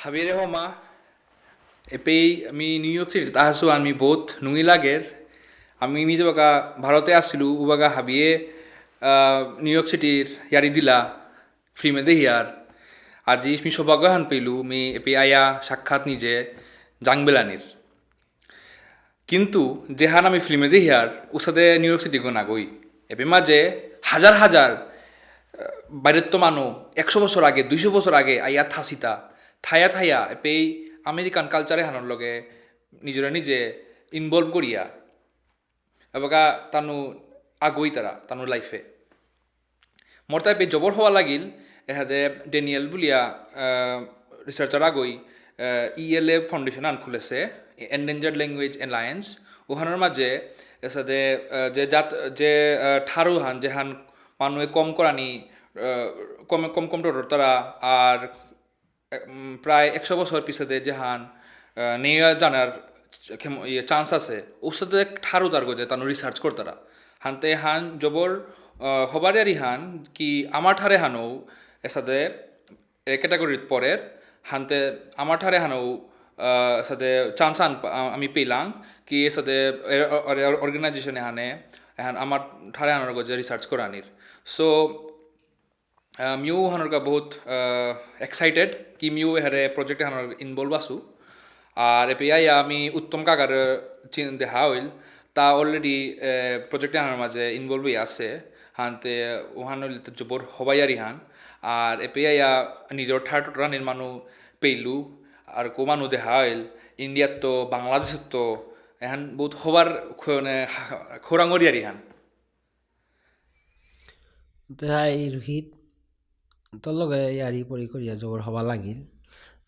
Javier Homa, আমি new York city তাহাসু আমি বহুত নুই লাগের আমি নিজে বাকা ভারতে আসছিলু উবাগা হাবিয়ে নিউ ইয়র্ক সিটির ইয়ারি দিলা ফ্রিমে দেহিয়ার আজি মি সৌভাগ্য হান পেলু মি এপি আয়া সাক্ষাৎ নিজে জাংবেলানির কিন্তু যেহান আমি ফিল্মে দেহিয়ার উসাদে নিউ ইয়র্ক সিটি গো নাগই এপি মাঝে হাজার হাজার বাইরের তো মানু 100 বছর আগে 200 বছর আগে আইয়া থাসিতা থায়া থায়া এপেই আমেরিকান কালচারে হানোর লগে নিজরে নিজে ইনভলভ করিয়া এবাকা তানু আগই তারা তানুর লাইফে মোর তাই জবর হওয়া লাগিল এহাদে ডেনিয়েল বুলিয়া রিসার্চার আগই ইএলএ ফাউন্ডেশন আন খুলেছে এন্ডেঞ্জার্ড ল্যাঙ্গুয়েজ অ্যালায়েন্স ওহানোর মাঝে এসাদে যে জাত যে ঠারু হান যেহান মানুহে কম করানি কম কম কম টোটর তারা আর প্রায় 100 বছর পিছাতে যেহান নেয়া জানার চান্স আছে ওর সাথে ঠারু তার গজে তানো রিসার্চ করতারা হানতে হান জবর হবারে হান কি আমার ঠারে হানো এসাদে ক্যাটাগরির পরের হানতে আমার ঠারে হানো সাথে চান্স আন আমি পেলাম কি সাথে অর্গানাইজেশনে হানে এখন আমার ঠারে হানোর গজে রিসার্চ করানির সো মিউ হানোর বহুত এক্সাইটেড কি মিউ হেরে প্রজেক্টে হানোর ইনভলভ আসু আর এপিআই আমি উত্তম কাকার দেখা হইল তা অলরেডি প্রজেক্টে হানোর মাঝে ইনভলভ হয়ে আছে হানতে ওহান হইল জবর হবাইয়ারি হান আর এপিআই নিজের ঠার রানির মানু পেইলু আর কো মানু দেখা হইল ইন্ডিয়ার তো বাংলাদেশের তো এখন বহুত হবার খোরাঙরিয়ারি হান তাই ৰোহিত তোর লগে ইয়ারি পরি করিয়া জবর হবা লাগিল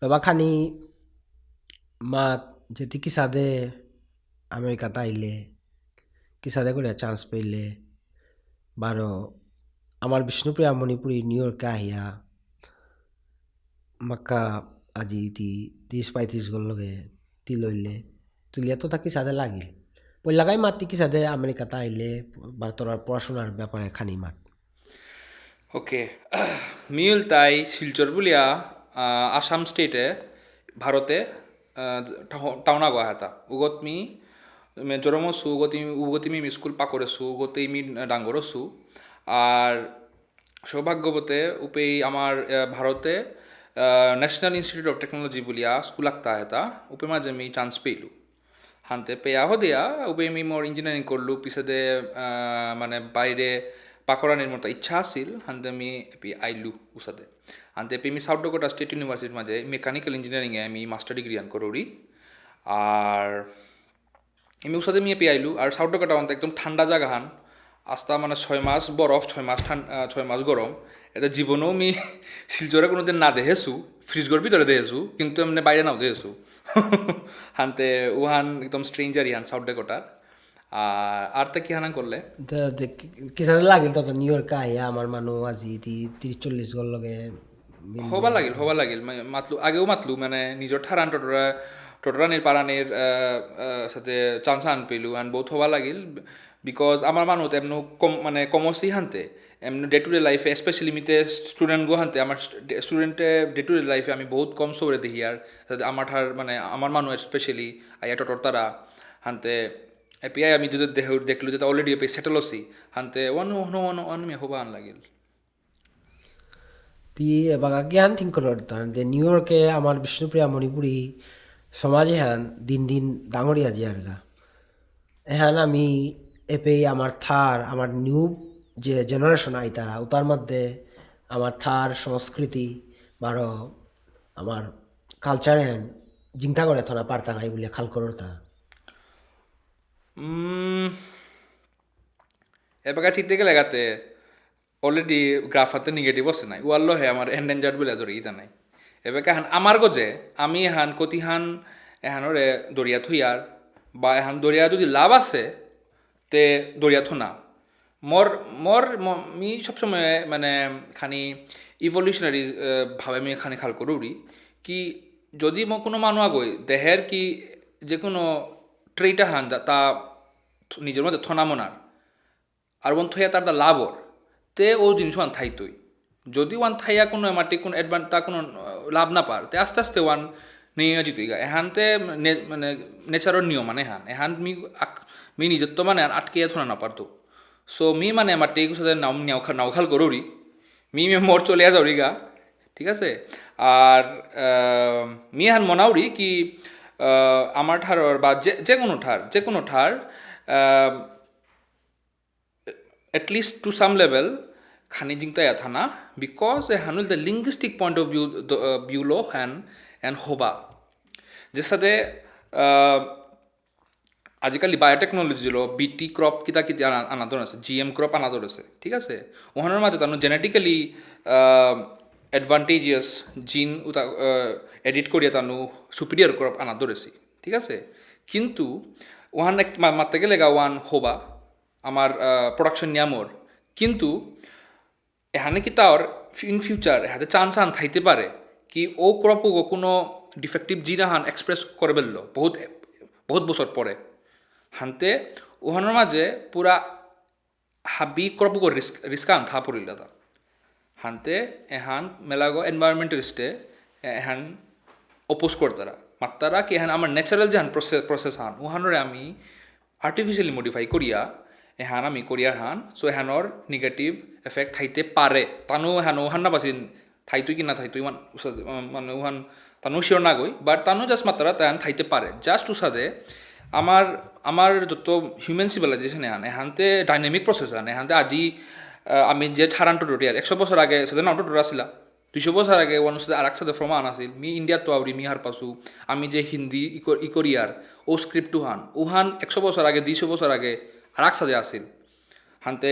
বাবা খানি মাত যেটি কিসাদে আমেরিকাতে আইলে কিসাদে করিয়া চান্স পাইলে বারো আমার বিষ্ণুপ্রিয়া মণিপুরি নিউ ইয়র্কে আহিয়া মাক্কা আজি 30-35 গল লগে তি লইলে তুলিয়া তো তাকি সাদে লাগিল পইলাগাই মাতি কিসাদে আমেরিকাতে আইলে বার তোর পড়াশোনার ব্যাপারে খানি মাত ওকে মিল তাই শিলচর বুলিয়া আসাম স্টেটে ভারতে টাউনা গোয়া হাতা উগত মি জরমসু উগতি মি স্কুল পাকরেছু উগতে মি ডাঙ্গরছু আর সৌভাগ্যবতে উপেই আমার ভারতে ন্যাশনাল ইনস্টিটিউট অফ টেকনোলজি বুলিয়া স্কুল আঁকতা হেতা উপে মাঝে মি চান্স পেইলু হানতে পেয়া হদিয়া উপে মি মোর ইঞ্জিনিয়ারিং করলু পিছাদে মানে বাইরে পাকরানির মতো ইচ্ছা আছিল হানতে আমি এপি আইলু উসাদে হানতে এপি আমি সাউথ ডকোটা স্টেট ইউনিভার্সিটির মাঝে মেকানিক্যাল ইঞ্জিনিয়ারিংয়ে আমি মাস্টার ডিগ্রি আন করি আর আমি উসাদে আমি এপি আইলু আর সাউথ ডকোটা অন্ত একদম ঠান্ডা জায়গা হান আস্তা মানে 6 মাস বরফ 6 মাস 6 মাস গরম এটা জীবনেও আমি শিলচরে কোনোদিন না দেখেছু ফ্রিজগর ভিতরে দেখেছু কিন্তু এমনি বাইরে নাও দেখেছু হানতে উহান একদম স্ট্রেঞ্জার ইহান সাউথ ডকোটার আর তা কি হানা করলে কিসাদে লাগিল তত নিউ ইয়র্কে আহিয়া আমার মানুষ আজি 30-40 গল লগে হবা লাগিল মাতলু আগেও মাতলু মানে নিজৰ ঠারান টটরানির পারানির সাথে চান্স আন পেলু আন বহুত হবা লাগিল বিকজ আমার মানুষ এমন কম মানে কমসি হানতে এমন ডে টু ডে লাইফে স্পেশালি মিতে স্টুডেন্ট গো হানতে আমার স্টুডেন্টে ডে টু ডে লাইফে আমি বহুত কম সবরে দেখি আর আমার ঠার মানে আমার মানুষ স্পেশালি আইয়া টটর তারা হানতে এপিআই আমি যদি দেখলু যে অলরেডি এপি সেটেল হসি হানতে ওয়ান মে হবা আন লাগিল তি বাগা জ্ঞান থিঙ্ক করর যে নিউ ইয়র্কে আমার বিষ্ণুপ্রিয়া মণিপুরি সমাজে হান দিন দিন ডাঙরিয়া জিয়ারগা এহান আমি এপে আমার থার আমার নিউ যে জেনারেশন আই তারা তার মধ্যে আমার থার সংস্কৃতি বারো আমার কালচার হেন জিংতা করে থনা পারতা নাই বলে খাল করর তা এবার চিনতে গেলে গাতে অলরেডি গ্রাফাতে নিগেটিভ আছে নাই ওয়াল্ল হে আমার এন্ডেঞ্জার্ড বলে ধরে ইতা নাই এবার এহান আমার গজে আমি এহান কতিহান এহানরে দরিয়া থইয়ার বা এহান দরিয়া যদি লাভ আছে তে দরিয়া থনা মর মর মি সবসময় মানে খানি ইভলিউশনারি ভাবে আমি খানি খাল করি কি যদি কোনো মানুষ আগই দেহের কি যে কোনো ট্রেইটা হান তা নিজের মধ্যে থনামনার আর ওন থইয়া তার দা লাভর তে ও জিনিস ওয়ান থাইতই যদি ওয়ান থাইয়া কোনো এমাটি কোনো তা কোনো লাভ নাপার তে আস্তে আস্তে ওয়ান নিয়ে জিতুইগা এহানতে মানে নেচারের নিয়ম মানে এহান মি নিজত্ব মানে আটকে থোনা না পারতো সো মি মানে আমার টেকুর সাথে নাওখাল করোরি মি মোর চলে যাওরি গা ঠিক আছে আর মি হান মনাউরি কি আমার ঠারর বা যে কোনো ঠার এটলিস্ট টু সাম লেভেল খানি জিংতা থানা বিকজ এ হানুল the linguistic point of view লো হ্যান হবা যে সাথে আজিকালি বায়োটেকনোলজি লো বিটি ক্রপ কিতা কিতা আনাদর আছে জিএম ক্রপ আনাদর আছে ঠিক আছে ওখানের মাঝে তানো জেনেটিক্যালি অ্যাডভান্টেজিয়াস জিন এডিট করিয়া তানো সুপিরিয়র ক্রপ আনাদর আছে ঠিক আছে কিন্তু ওহান মারতে গেলে গা ওয়ান হবা আমার প্রোডাকশন নিয়ামর কিন্তু এখানে কি তার ইন ফিউচার হাতে চান্স আন থাইতে পারে কি ও ক্রপ কোনো ডিফেক্টিভ জিন হান এক্সপ্রেস করে বেললো বহুত বছর পরে হানতে ওহানোর মাঝে পুরা হাবি ক্রপ রিস্ক আন থা পড়িল তা হানতে এহান মেলাগো এনভায়রনমেন্টালিস্টে এহান অপোজ করতারা মাত্তারা কি এহান আমার ন্যাচারাল যে হান প্রসেস হান ওহানোরে আমি আর্টিফিশিয়ালি মডিফাই করিয়া এহান আমি করিয়ার হান সো এহানোর নিগেটিভ এফেক্ট থাইতে পারে তানো এহান ওহান না বাসিন থাইতুই কি না থাইতুই মানে ওহান তানো শিওর না গই বাট তানো জাস্ট মাত্রা তান থাইতে পারে জাস্ট উসাদে আমার যত হিউম্যান সিভিলাইজেশন এহানতে ডাইনামিক প্রসেস আন এহানতে আজি আমি যে ছাড়ানটো ডটিয়ার 100 বছর আগে সেদিন অটো ডোর আসিলা 200 বছর আগে ওয়ান সাথে আর একসাথে ফ্রমা আনাছিল মি ইন্ডিয়ার তো আউরি মি হার পাসু আমি যে হিন্দি ইকোরিয়ার ও স্ক্রিপ্ট হান ওহান 100 বছর আগে 200 বছর আগে আর একসাথে আসিল হানতে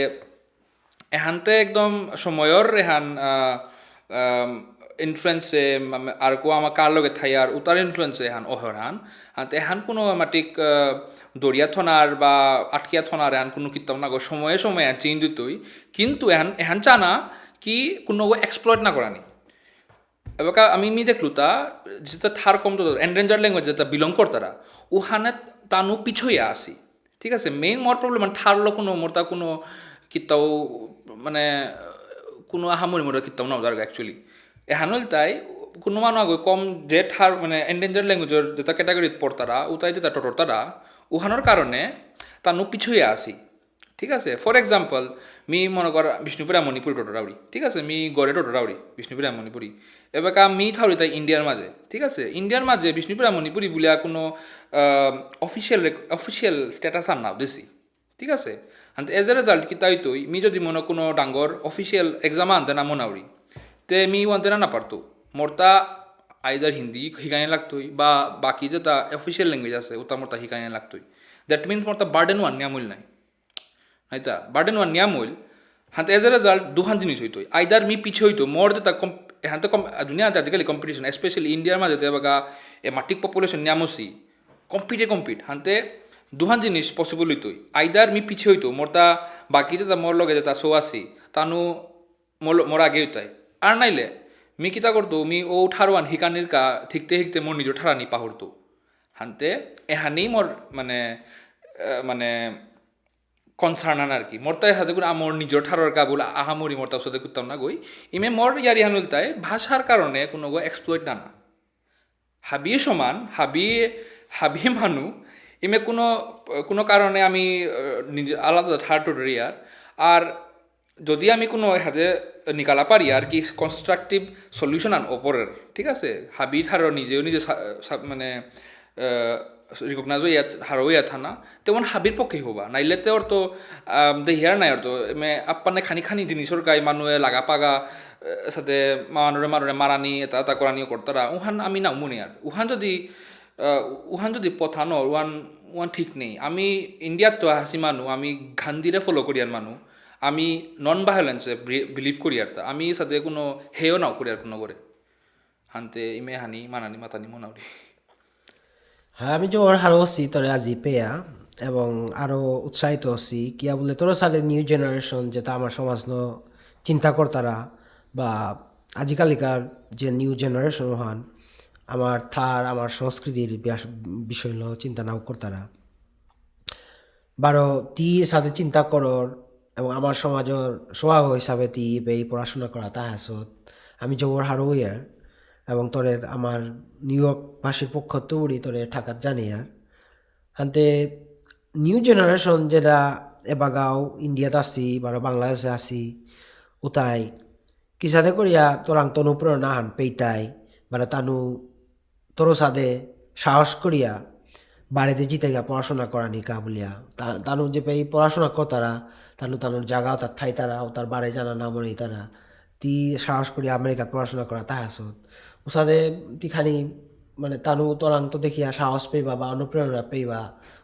এহানতে একদম সময়র এহান ইনফ্লুয়েন্সে আর কো আমার কার লগে থাই আর উতার ইনফ্লুয়েন্সে এহান অহর হান হানতে এহান কোনো মাটিক দরিয়া থনার বা আটকিয়া থনার এহান কোনো কিতাব না গো সময়ে সময়ে চেঞ্জ দিতই কিন্তু এহান চানা কি কোনো এক্সপ্লয়েট না করানি এবার আমি দেখলু তা যেটা থার কম তো এন্ডেঞ্জার ল্যাঙ্গুয়েজ যেটা বিলং করতারা ওখানে তানু পিছইয়া আসি ঠিক আছে মেইন মোর প্রবলেম মানে ঠারলো কোনো মোর তা কোনো কিতাও মানে কোনো আহামরি মোর কিতাও না ওদের অ্যাকচুয়ালি এহানল তাই কোনো মানুষ আগে কম যে ঠার মানে এন্ডেঞ্জার ল্যাঙ্গুয়েজের যেটা ক্যাটাগরিত পড়তারা উতাই যেটা টটরতারা ওখানোর কারণে তানু পিছইয়া আসি ঠিক আছে ফর এক্সাম্পল মি মনে কর বিষ্ণুপুরা মণিপুরি টোটোরাউরি ঠিক আছে মি গড়ে টোটোরাউরি বিষ্ণুপুরা মণিপুরি এবার মি থাউরি তাই ইন্ডিয়ার মাঝে ঠিক আছে ইন্ডিয়ার মাঝে বিষ্ণুপুরা মণিপুরি বলিয়া কোনো অফিসিয়াল স্ট্যাটাস আর নাও দিছি ঠিক আছে আর এজ এ রেজাল্ট কি তাই তুই মি যদি মনে কোনো ডাঙ্গর অফিসিয়াল এক্সাম আনতে না মনাউরি তে মি ওয়ানতে না পারতো মোরতা আইদার হিন্দি শিকাইনে লাগতোই বা বাকি যেটা অফিসিয়াল ল্যাঙ্গুয়েজ আছে ওটা মোরতা শিকাইনে লাগতোই দ্যাট মিনস মোরতা বার্ডেন ওয়ান নিয়ামূল নাই নাইতা বার্ডেন ওয়ান নিয়ামূল হাতে এজ এ রেজাল্ট দুহান জিনিস হইতো আইদার মি পিছে হইতো মোর যেটা হাতে দুনিয়া আজিকালি কম্পিটিশন স্পেশালি ইন্ডিয়ার মাঝে বাগা এ মাটিক পপুলেশন নিয়ামসি কম্পিট হাতে দুহান জিনিস পসিবল হইতোই আইদার মি পিছে হইতো মোরতা বাকি যেটা মোর লগে যেটা শো আসি তানু মোর আগে হইতাই আর নাইলে মি কিতা করতো মি ও ঠারওয়ান হিকানির কা ঠিকতে মোর নিজের ঠারানি পাহরতো হানতে এহানেই মোর মানে কনসার্ন আন আর কি মোর তাই হাতে করে আমার নিজের ঠারর কা বলে আহামরি মোর তার সাথে করতাম না গই ইমে মোর ইয়ারি হানুল তাই ভাষার কারণে কোনো এক্সপ্লয়েট না হাবিয়ে সমান হাবিয়ে মানু ইমে কোনো কারণে আমি নিজে আলাদা থার্ড টোটারিয়ার আর যদি আমি কোনো হাতে নিকালা পারি আর কি কনস্ট্রাকটিভ সলিউশন আন ওপরের ঠিক আছে হাবি ঠারো নিজে মানে রিকগনাইজ ইয়াত হারো ইয়াত থানা তেমন হাবির পক্ষে হবা নাইলে তোর তো দেহিয়ার নাই আর তো আপানে খানি জিনিসর গাই মানুষে লাগা পাগা সাথে মানুষে মারানি এটা করানিও করতারা উহান আমি না মনে আর উহান যদি পথানো ওয়ান ঠিক নেই আমি ইন্ডিয়ার তো হাসি মানুষ আমি গান্ধীরে ফলো করিয়ার মানুষ আমি নন ভায়োলেন্সে বিলিভ করি আর তা আমি সাথে কোনো হেও নাও করি আর কোনো করে হানতে ইমে হানি মানানি মাতানি মনাউরি হ্যাঁ আমি জোর হারো আছি তোরে আজি পেয়া এবং আরও উৎসাহিত আছি কিয়া বলে তোর সালে নিউ জেনারেশন যেটা আমার সমাজ চিন্তা করতারা বা আজিকালিকার যে নিউ জেনারেশন হান আমার সংস্কৃতির বিষয় চিন্তা নাও করতারা বারো তি সাথে চিন্তা করর এবং আমার সমাজের স্বভাব হিসাবে তি এই পড়াশোনা করা তাহাসত আমি জবর হারো ইয়ার এবং তোরে আমার নিউ ইয়র্ক ভাষীর পক্ষ তুড়ি তোরে ঠাকাত জানি আর হান্তে নিউ জেনারেশন যেটা এবাগাও ইন্ডিয়াত আসি বা বাংলাদেশে আসি উতাই কিসাদে করিয়া তোরাং তনু প্রেরণা হান পেইতাই বা তানু তোর সাদে সাহস করিয়া বাড়িতে জিতে গিয়া পড়াশোনা করা নিকা বলিয়া তানু যে পেয়ে পড়াশোনা কর তারা তানুর জায়গা তার ঠাই তারা ও তার বাড়ি জানা না মনে তারা তি সাহস করিয়া আমেরিকাত পড়াশোনা করা তাই আসত উসাদে তি খালি মানে তানু তোরাং তো দেখিয়া সাহস পেইবা বা অনুপ্রেরণা পেইবা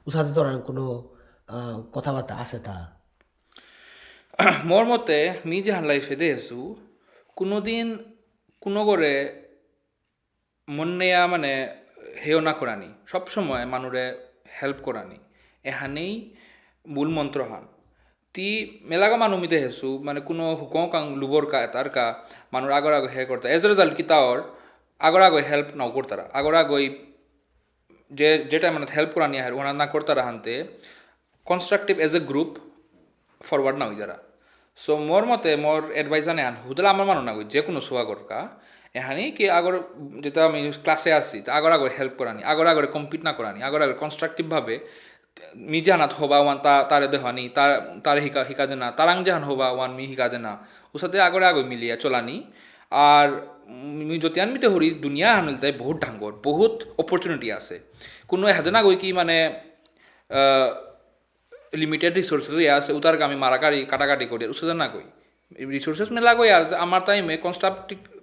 উসাদে তোরাং কোনো কথাবার্তা আছে তা মোর মতে মি যে হান লাইফে দেখেছু কোনোদিন কোনো করে মন নেয়া মানে হেও না করানি সবসময় মানুরে হেল্প করানি এহানেই মূল মন্ত্র হান তি মেলাগা মানুহ মিতে হেসু মানে কোনো হুকং কাং লুবর কা তার কা মানুষ আগর আগে হে করতা এজ রেজাল্ট কি তাওর আগর আগে হেল্প নাও করতারা আগর আগই যেটা মানে হেল্প করা নিয়ে ওনা না করতারা হানতে constructive as a group forward না হই যারা সো মোর মতে মোর এডভাইস আনে আন হুদলা আমার মানো না গই যে কোনো সোয়া করকা এহানি কি আগর যেটা আমি ক্লাসে আসি তা আগর আগর হেল্প করানি আগর আগর কম্পিট না করানি আগর আগর কনস্ট্রাকটিভভাবে নিজে আনাত হবা ওয়ান তারে দেহানি তারে শিকা দেনা তারাং জাহান হবা ওয়ান মি শিকা দেনা ওর সাথে আগরে আগে মিলিয়া চলানি আর যদি আনমিতে হরি দুনিয়া আনলতে বহুত ডাঙ্গর বহুত অপরচুনিটি আছে কোনো হেদে না গই কি মানে লিমিটেড রিসোর্সেস আছে উতার আমি মারাকারি কাটাকাটি করি উসে না কই রিসোর্সেস মেলা গই আছে আমার টাইমে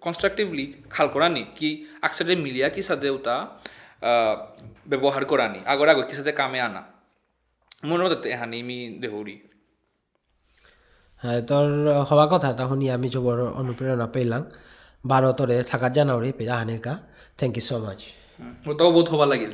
কনস্ট্রাকটিভলি খাল করানি কি আকসারে মিলিয়া কি সাথে উতা ব্যবহার করানি আগর আগে কি সাথে কামে আনা মনে হতে এহানি মি দেহরি হ্যাঁ তোর হওয়া কথা তা শুনি আমি জবর অনুপ্রেরণা পেলাম ভারতরে থাকার জানাওরি পেলা হানির কা থ্যাংক ইউ সো মাচ ওটাও বহুত হবা লাগিল